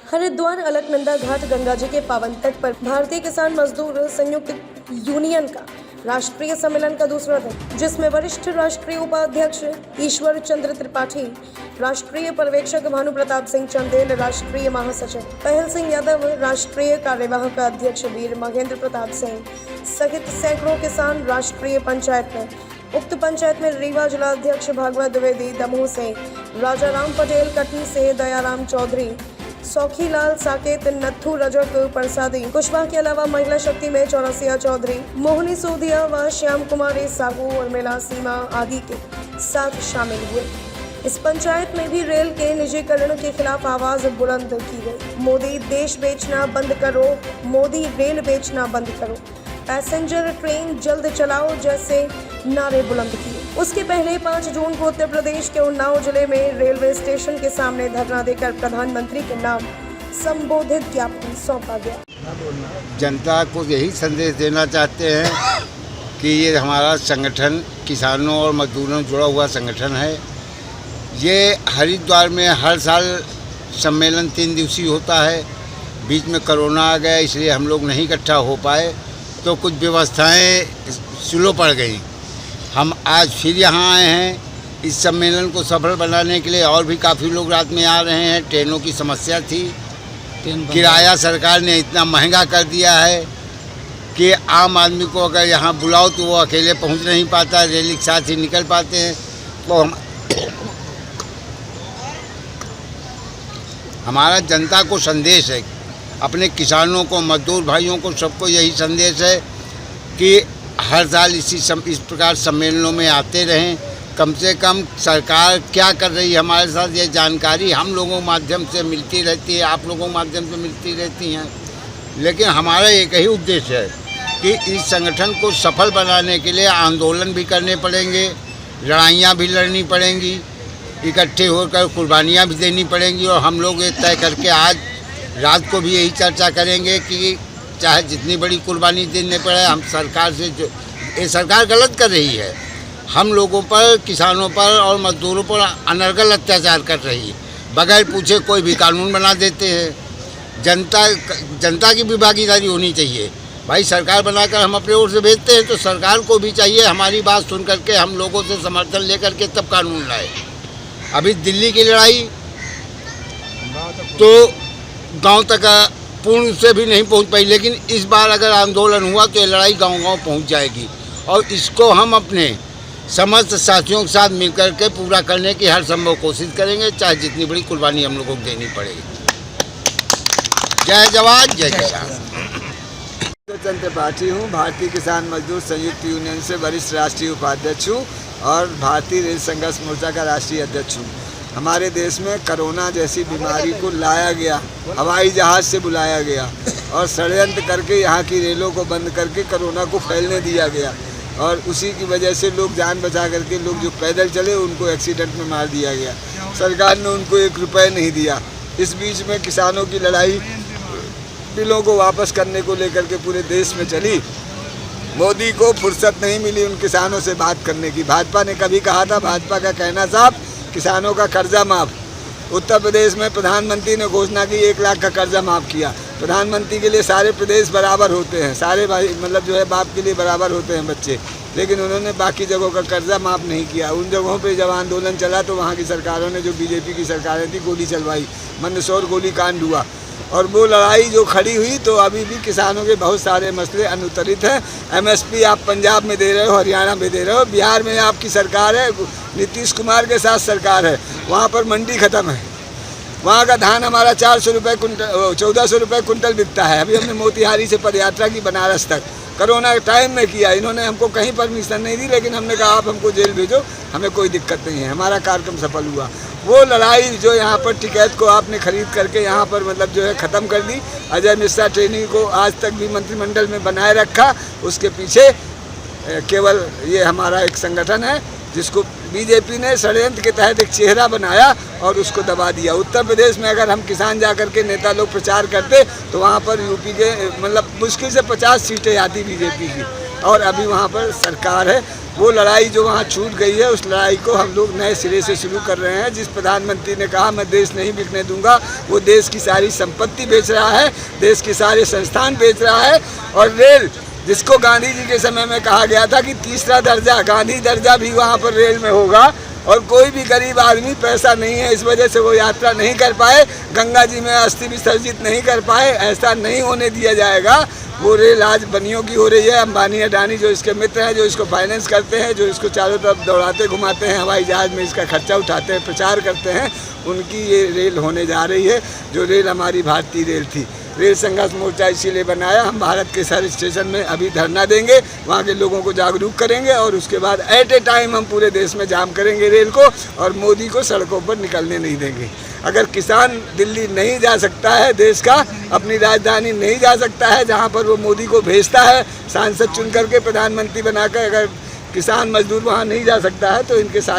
हरिद्वार अलकनंदा घाट गंगा जी के पावन तट पर भारतीय किसान मजदूर संयुक्त यूनियन का राष्ट्रीय सम्मेलन का दूसरा दिन, जिसमें वरिष्ठ राष्ट्रीय उपाध्यक्ष ईश्वर चंद्र त्रिपाठी, राष्ट्रीय पर्यवेक्षक भानु प्रताप सिंह चंदेल, राष्ट्रीय महासचिव पहल सिंह यादव, राष्ट्रीय कार्यवाहक अध्यक्ष वीर महेंद्र प्रताप सिंह सहित सैकड़ों किसान राष्ट्रीय पंचायत में, उक्त पंचायत में रीवा जिलाध्यक्ष भागवत द्विवेदी दमोह से, राजा राम पटेल कटनी से, दयाराम चौधरी, सौखीलाल साकेत, नथु रजक प्रसादी, कुशवाहा के अलावा महिला शक्ति में चौरसिया चौधरी, मोहनी सोधिया व श्याम कुमारी साहू और मेला सीमा आदि के साथ शामिल हुए। इस पंचायत में भी रेल के निजीकरण के खिलाफ आवाज बुलंद की गई। मोदी देश बेचना बंद करो, मोदी रेल बेचना बंद करो, पैसेंजर ट्रेन जल्द चलाओ जैसे नारे बुलंद किए। उसके पहले 5 जून को उत्तर प्रदेश के उन्नाव जिले में रेलवे स्टेशन के सामने धरना देकर प्रधानमंत्री के नाम संबोधित ज्ञापन सौंपा गया। जनता को यही संदेश देना चाहते हैं कि ये हमारा संगठन किसानों और मजदूरों से जुड़ा हुआ संगठन है। ये हरिद्वार में हर साल सम्मेलन 3 दिवसीय होता है। बीच में कोरोना आ गया, इसलिए हम लोग नहीं इकट्ठा हो पाए, तो कुछ व्यवस्थाएं स्लो पड़ गई। हम आज फिर यहाँ आए हैं इस सम्मेलन को सफल बनाने के लिए, और भी काफ़ी लोग रात में आ रहे हैं। ट्रेनों की समस्या थी, किराया सरकार ने इतना महंगा कर दिया है कि आम आदमी को अगर यहाँ बुलाओ तो वो अकेले पहुँच नहीं पाता, रेल के साथ ही निकल पाते हैं। तो हमारा जनता को संदेश है, अपने किसानों को, मजदूर भाइयों को, सबको यही संदेश है कि हर साल इस प्रकार सम्मेलनों में आते रहें। कम से कम सरकार क्या कर रही है हमारे साथ, ये जानकारी हम लोगों के माध्यम से मिलती रहती है, आप लोगों के माध्यम से मिलती रहती हैं। लेकिन हमारा एक ही उद्देश्य है कि इस संगठन को सफल बनाने के लिए आंदोलन भी करने पड़ेंगे, लड़ाइयाँ भी लड़नी पड़ेंगी, इकट्ठे होकर कुर्बानियाँ भी देनी पड़ेंगी। और हम लोग ये तय करके आज रात को भी यही चर्चा करेंगे कि चाहे जितनी बड़ी कुर्बानी देने पड़े, हम सरकार से जो ये सरकार गलत कर रही है, हम लोगों पर, किसानों पर और मजदूरों पर अनर्गल अत्याचार कर रही है। बगैर पूछे कोई भी कानून बना देते हैं। जनता की भी भागीदारी होनी चाहिए। भाई सरकार बनाकर हम अपने ओर से भेजते हैं, तो सरकार को भी चाहिए हमारी बात सुन करके हम लोगों से समर्थन लेकर के तब कानून लाए। अभी दिल्ली की लड़ाई तो गांव तक पूर्ण से भी नहीं पहुंच पाई, लेकिन इस बार अगर आंदोलन हुआ तो ये लड़ाई गांव-गांव पहुंच जाएगी। और इसको हम अपने समस्त साथियों के साथ मिलकर के पूरा करने की हर संभव कोशिश करेंगे, चाहे जितनी बड़ी कुर्बानी हम लोगों को देनी पड़ेगी। जय जवान जय किसान। चंद्र त्रिपाठी हूँ, भारतीय किसान मजदूर संयुक्त यूनियन से वरिष्ठ राष्ट्रीय उपाध्यक्ष हूँ और भारतीय रेल संघर्ष मोर्चा का राष्ट्रीय अध्यक्ष हूँ। हमारे देश में कोरोना जैसी बीमारी को लाया गया, हवाई जहाज़ से बुलाया गया और षड्यंत्र करके यहाँ की रेलों को बंद करके कोरोना को फैलने दिया गया। और उसी की वजह से लोग जान बचा करके, लोग जो पैदल चले उनको एक्सीडेंट में मार दिया गया। सरकार ने उनको 1 रुपये नहीं दिया। इस बीच में किसानों की लड़ाई बिलों को वापस करने को लेकर के पूरे देश में चली। मोदी को फुर्सत नहीं मिली उन किसानों से बात करने की। भाजपा ने कभी कहा था, भाजपा का कहना साहब, किसानों का कर्जा माफ। उत्तर प्रदेश में प्रधानमंत्री ने घोषणा की 1 लाख का कर्जा माफ़ किया। प्रधानमंत्री के लिए सारे प्रदेश बराबर होते हैं, सारे भाई मतलब जो है बाप के लिए बराबर होते हैं बच्चे, लेकिन उन्होंने बाकी जगहों का कर्जा माफ़ नहीं किया। उन जगहों पे जब आंदोलन चला तो वहाँ की सरकारों ने, जो बीजेपी की सरकारें थी, गोली चलवाई, मंदसौर गोली कांड हुआ। और वो लड़ाई जो खड़ी हुई, तो अभी भी किसानों के बहुत सारे मसले अनुत्तरित हैं। MSP आप पंजाब में दे रहे हो, हरियाणा में दे रहे हो, बिहार में आपकी सरकार है, नीतीश कुमार के साथ सरकार है, वहाँ पर मंडी ख़त्म है। वहाँ का धान हमारा 400 रुपये कुंटल, 1400 रुपये कुंटल बिकता है। अभी हमने मोतिहारी से पदयात्रा की बनारस तक, कोरोना के टाइम में किया। इन्होंने हमको कहीं परमिशन नहीं दी, लेकिन हमने कहा आप हमको जेल भेजो, हमें कोई दिक्कत नहीं है। हमारा कार्यक्रम सफल हुआ। वो लड़ाई जो यहाँ पर टिकैत को आपने खरीद करके यहाँ पर मतलब जो है ख़त्म कर दी, अजय मिश्रा ट्रेनिंग को आज तक भी मंत्रिमंडल में बनाए रखा, उसके पीछे केवल ये हमारा एक संगठन है जिसको बीजेपी ने षड्यंत्र के तहत एक चेहरा बनाया और उसको दबा दिया। उत्तर प्रदेश में अगर हम किसान जा कर के नेता लोग प्रचार करते तो वहाँ पर यूपी के मतलब मुश्किल से 50 सीटें आती बीजेपी की, और अभी वहाँ पर सरकार है। वो लड़ाई जो वहाँ छूट गई है, उस लड़ाई को हम लोग नए सिरे से शुरू कर रहे हैं। जिस प्रधानमंत्री ने कहा मैं देश नहीं बिकने दूंगा, वो देश की सारी संपत्ति बेच रहा है, देश के सारे संस्थान बेच रहा है। और रेल, जिसको गांधी जी के समय में कहा गया था कि तीसरा दर्जा, गांधी दर्जा भी वहाँ पर रेल में होगा। और कोई भी गरीब आदमी, पैसा नहीं है इस वजह से वो यात्रा नहीं कर पाए, गंगा जी में अस्थि विसर्जित नहीं कर पाए, ऐसा नहीं होने दिया जाएगा। वो रेल आज बनियों की हो रही है। अंबानी अडानी जो इसके मित्र हैं, जो इसको फाइनेंस करते हैं, जो इसको चारों तरफ दौड़ाते घुमाते हैं, हवाई जहाज़ में इसका खर्चा उठाते हैं, प्रचार करते हैं, उनकी ये रेल होने जा रही है। जो रेल हमारी भारतीय रेल थी। रेल संघर्ष मोर्चा इसीलिए बनाया। हम भारत के हर स्टेशन में अभी धरना देंगे, वहाँ के लोगों को जागरूक करेंगे और उसके बाद एट ए टाइम हम पूरे देश में जाम करेंगे रेल को, और मोदी को सड़कों पर निकलने नहीं देंगे। अगर किसान दिल्ली नहीं जा सकता है, देश का अपनी राजधानी नहीं जा सकता है, जहाँ पर वो मोदी को भेजता है सांसद चुन करके, प्रधानमंत्री बनाकर, अगर किसान मजदूर वहाँ नहीं जा सकता है तो इनके सारे